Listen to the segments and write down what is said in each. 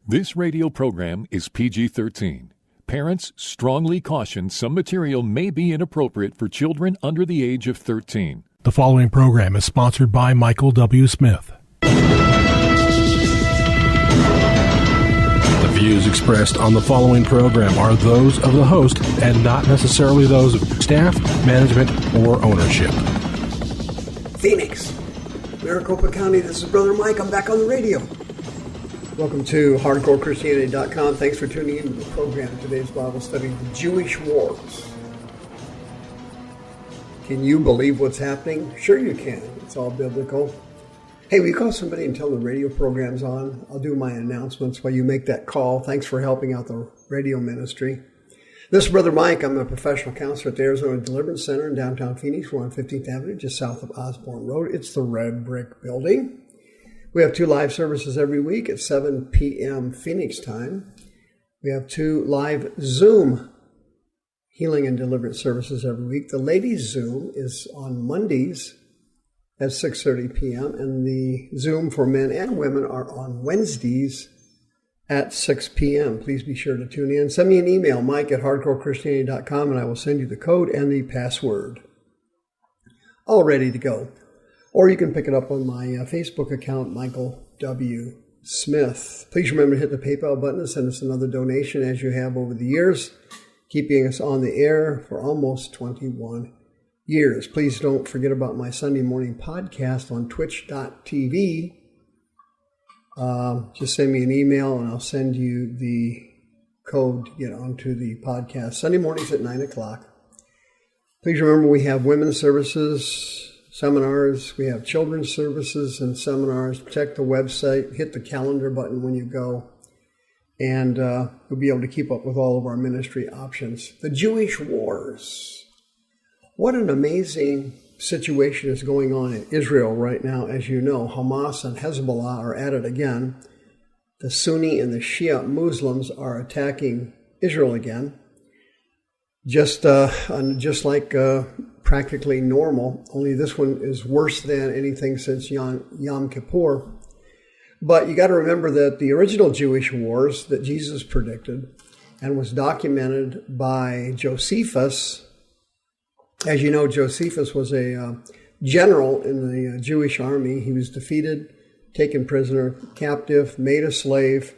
This radio program is PG-13. Parents strongly caution some material may be inappropriate for children under the age of 13. The following program is sponsored by Michael W. Smith. The views expressed on the following program are those of the host and not necessarily those of staff, management, or ownership. Phoenix, Maricopa County, this is Brother Mike. I'm back on the radio. Welcome to HardcoreChristianity.com. Thanks for tuning into the program. Today's Bible study, the Jewish Wars. Can you believe what's happening? Sure you can. It's all biblical. Hey, will you call somebody and tell the radio program's on? I'll do my announcements while you make that call. Thanks for helping out the radio ministry. This is Brother Mike. I'm a professional counselor at the Arizona Deliverance Center in downtown Phoenix. We're on 15th Avenue, just south of Osborne Road. It's the red brick building. We have 2 live services every week at 7 p.m. Phoenix time. We have 2 live Zoom healing and deliverance services every week. The ladies' Zoom is on Mondays at 6:30 p.m. and the Zoom for men and women are on Wednesdays at 6 p.m. Please be sure to tune in. Send me an email, mike@hardcorechristianity.com, and I will send you the code and the password. All ready to go. Or you can pick it up on my Facebook account, Michael W. Smith. Please remember to hit the PayPal button and send us another donation as you have over the years, keeping us on the air for almost 21 years. Please don't forget about my Sunday morning podcast on twitch.tv. Just send me an email and I'll send you the code to get onto the podcast. Sunday mornings at 9 o'clock. Please remember we have women's services, seminars, we have children's services and seminars. Check the website, hit the calendar button when you go, and you'll be able to keep up with all of our ministry options. The Jewish Wars. What an amazing situation is going on in Israel right now. As you know, Hamas and Hezbollah are at it again. The Sunni and the Shia Muslims are attacking Israel again. Just like practically normal, only this one is worse than anything since Yom Kippur. But you got to remember that the original Jewish wars that Jesus predicted and was documented by Josephus, as you know, Josephus was a general in the Jewish army. He was defeated, taken prisoner, captive, made a slave,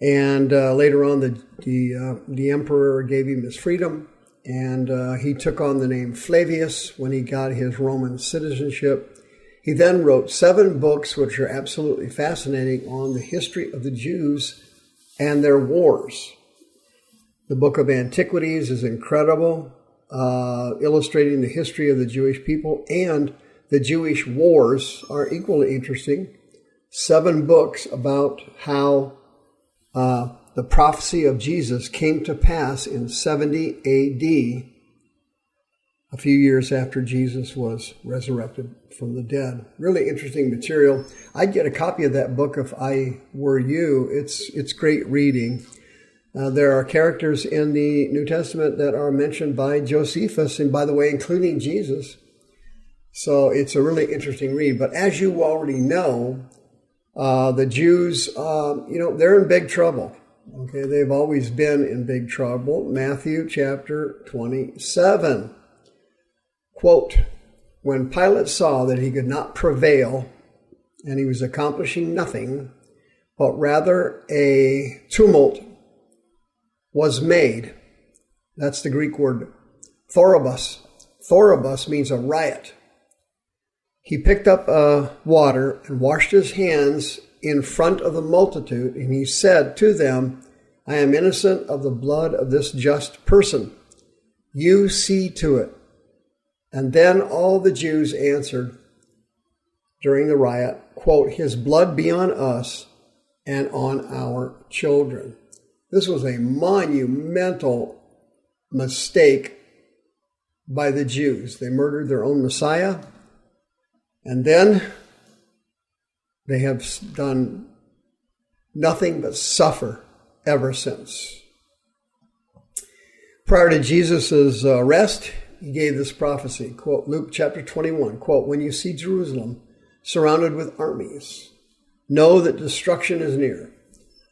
and later on the emperor gave him his freedom. And he took on the name Flavius when he got his Roman citizenship. He then wrote 7 books, which are absolutely fascinating, on the history of the Jews and their wars. The Book of Antiquities is incredible, illustrating the history of the Jewish people, and the Jewish wars are equally interesting. 7 books about how the prophecy of Jesus came to pass in 70 A.D., a few years after Jesus was resurrected from the dead. Really interesting material. I'd get a copy of that book if I were you. It's great reading. There are characters in the New Testament that are mentioned by Josephus, and by the way, including Jesus. So it's a really interesting read. But as you already know, the Jews, they're in big trouble. Okay, they've always been in big trouble. Matthew chapter 27. Quote, when Pilate saw that he could not prevail and he was accomplishing nothing, but rather a tumult was made. That's the Greek word thorobos. Thorobos means a riot. He picked up water and washed his hands in front of the multitude, and he said to them, I am innocent of the blood of this just person. You see to it. And then all the Jews answered during the riot, quote, his blood be on us and on our children. This was a monumental mistake by the Jews. They murdered their own Messiah, and then they have done nothing but suffer ever since. Prior to Jesus' arrest, he gave this prophecy, quote, Luke chapter 21, quote, when you see Jerusalem surrounded with armies, know that destruction is near.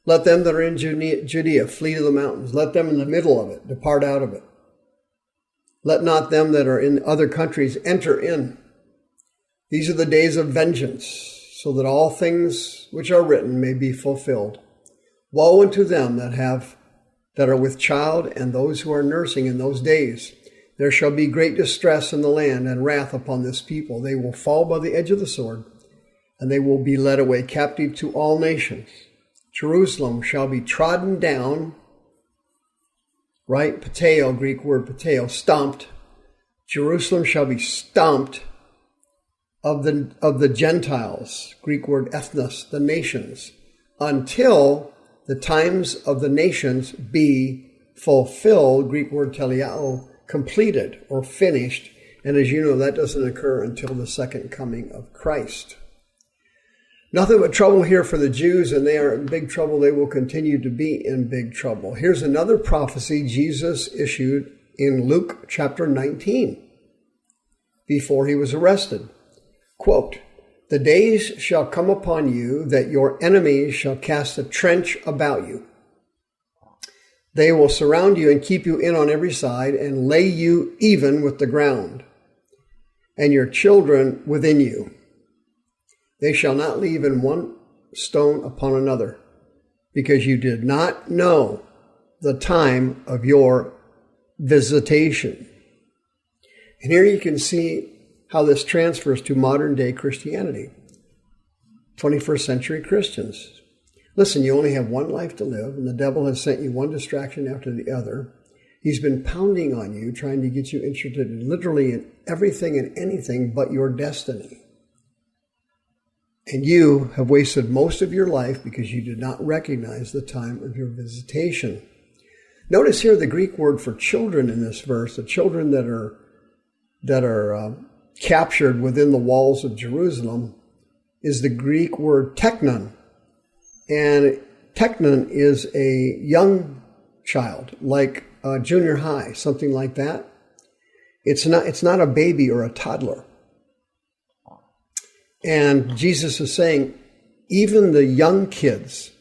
Let them that are in Judea flee to the mountains. Let them in the middle of it depart out of it. Let not them that are in other countries enter in. These are the days of vengeance, so that all things which are written may be fulfilled. Woe unto them that are with child and those who are nursing in those days. There shall be great distress in the land and wrath upon this people. They will fall by the edge of the sword, and they will be led away captive to all nations. Jerusalem shall be trodden down, right? Pateo, Greek word pateo, stomped. Jerusalem shall be stomped of the Gentiles, Greek word ethnos, the nations, until the times of the nations be fulfilled, Greek word teleao, completed or finished. And as you know, that doesn't occur until the second coming of Christ. Nothing but trouble here for the Jews, and they are in big trouble. They will continue to be in big trouble. Here's another prophecy Jesus issued in Luke chapter 19 before he was arrested. Quote, "The days shall come upon you that your enemies shall cast a trench about you. They will surround you and keep you in on every side and lay you even with the ground, and your children within you. They shall not leave in one stone upon another, because you did not know the time of your visitation." And here you can see how this transfers to modern day Christianity. 21st century Christians. Listen, you only have one life to live, and the devil has sent you one distraction after the other. He's been pounding on you, trying to get you interested in literally in everything and anything but your destiny. And you have wasted most of your life because you did not recognize the time of your visitation. Notice here the Greek word for children in this verse, the children that are captured within the walls of Jerusalem, is the Greek word teknon. And teknon is a young child, like junior high, something like that. It's not a baby or a toddler. And Jesus is saying, even the young kids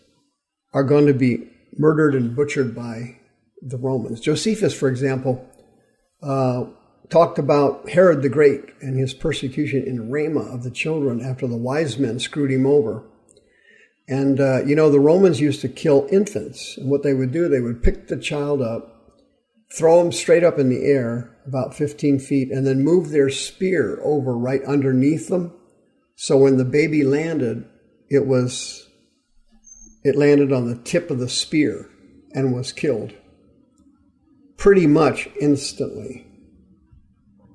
are going to be murdered and butchered by the Romans. Josephus, for example, talked about Herod the Great and his persecution in Ramah of the children after the wise men screwed him over. And, the Romans used to kill infants. And what they would do, they would pick the child up, throw him straight up in the air, about 15 feet, and then move their spear over right underneath them. So when the baby landed, it landed on the tip of the spear and was killed pretty much instantly.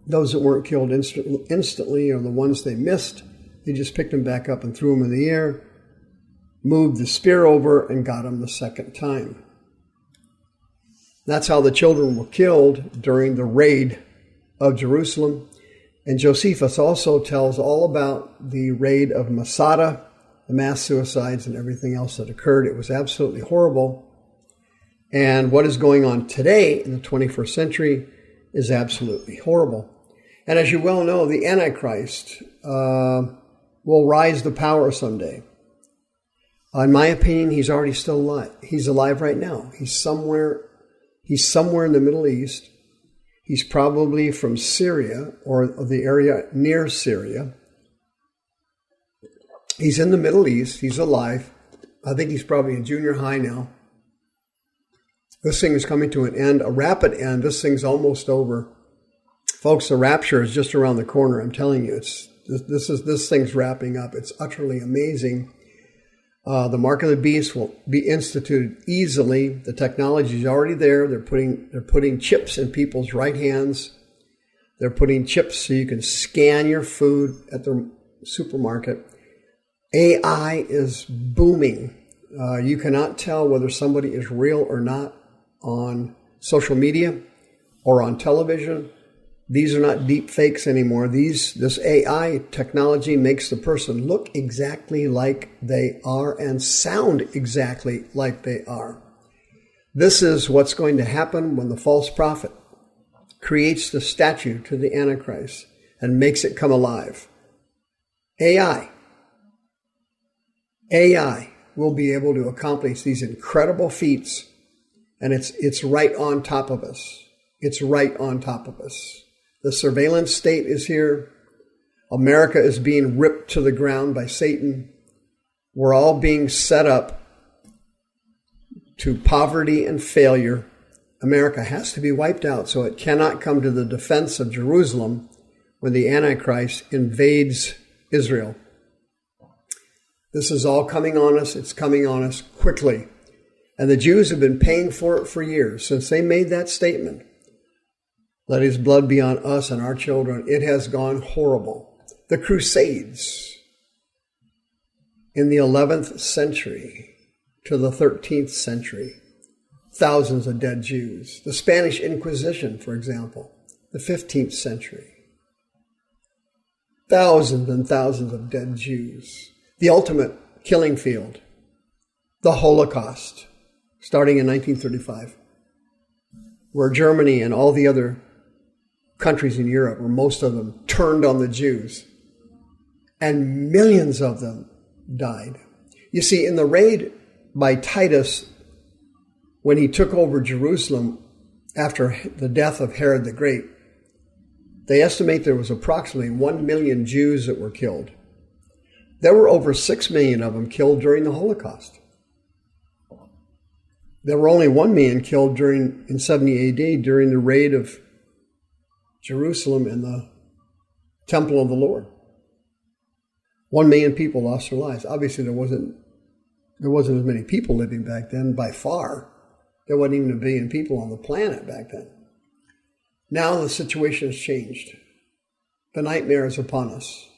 Those that weren't killed instantly are the ones they missed. They just picked them back up and threw them in the air, moved the spear over, and got them the second time. That's how the children were killed during the raid of Jerusalem. And Josephus also tells all about the raid of Masada, the mass suicides and everything else that occurred. It was absolutely horrible. And what is going on today in the 21st century is absolutely horrible. And as you well know, the Antichrist will rise to power someday. In my opinion, he's already still alive. He's alive right now. He's somewhere in the Middle East. He's probably from Syria or the area near Syria. He's in the Middle East. He's alive. I think he's probably in junior high now. This thing is coming to an end, a rapid end. This thing's almost over. Folks, the rapture is just around the corner. I'm telling you, this thing's wrapping up. It's utterly amazing. The mark of the beast will be instituted easily. The technology is already there. They're putting chips in people's right hands. They're putting chips so you can scan your food at the supermarket. AI is booming. You cannot tell whether somebody is real or not on social media or on television. These are not deep fakes anymore. This AI technology makes the person look exactly like they are and sound exactly like they are. This is what's going to happen when the false prophet creates the statue to the Antichrist and makes it come alive. AI. will be able to accomplish these incredible feats, and it's right on top of us. It's right on top of us. The surveillance state is here. America is being ripped to the ground by Satan. We're all being set up to poverty and failure. America has to be wiped out so it cannot come to the defense of Jerusalem when the Antichrist invades Israel. This is all coming on us. It's coming on us quickly. And the Jews have been paying for it for years. Since they made that statement, let his blood be on us and our children, it has gone horrible. The Crusades in the 11th century to the 13th century, thousands of dead Jews. The Spanish Inquisition, for example, the 15th century, thousands and thousands of dead Jews. The ultimate killing field, the Holocaust, starting in 1935, where Germany and all the other countries in Europe, where most of them turned on the Jews, and millions of them died. You see, in the raid by Titus, when he took over Jerusalem after the death of Herod the Great, they estimate there was approximately 1 million Jews that were killed. There were over 6 million of them killed during the Holocaust. There were only 1 million killed in 70 AD during the raid of Jerusalem and the temple of the Lord. 1 million people lost their lives. Obviously, there wasn't as many people living back then by far. There wasn't even 1 billion people on the planet back then. Now the situation has changed. The nightmare is upon us.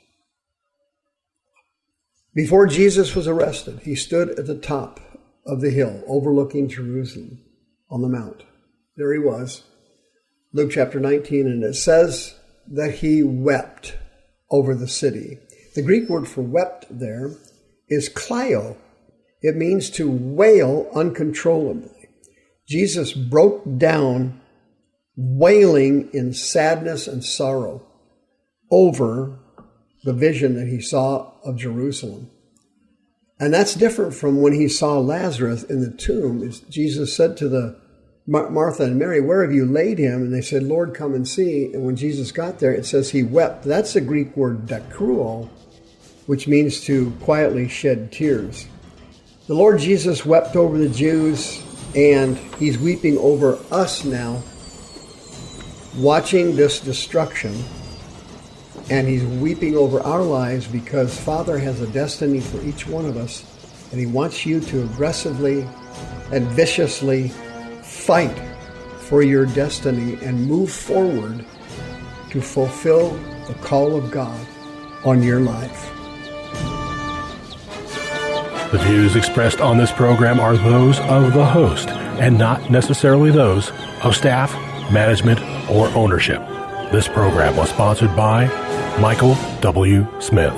Before Jesus was arrested, he stood at the top of the hill overlooking Jerusalem on the mount. There he was, Luke chapter 19, and it says that he wept over the city. The Greek word for wept there is kleio. It means to wail uncontrollably. Jesus broke down wailing in sadness and sorrow over the vision that he saw of Jerusalem. And that's different from when he saw Lazarus in the tomb. Jesus said to the Martha and Mary, "Where have you laid him?" And they said, "Lord, come and see." And when Jesus got there, it says he wept. That's the Greek word dakruo, which means to quietly shed tears. The Lord Jesus wept over the Jews, and he's weeping over us now, watching this destruction. And he's weeping over our lives because Father has a destiny for each one of us, and he wants you to aggressively and viciously fight for your destiny and move forward to fulfill the call of God on your life. The views expressed on this program are those of the host and not necessarily those of staff, management, or ownership. This program was sponsored by Michael W. Smith.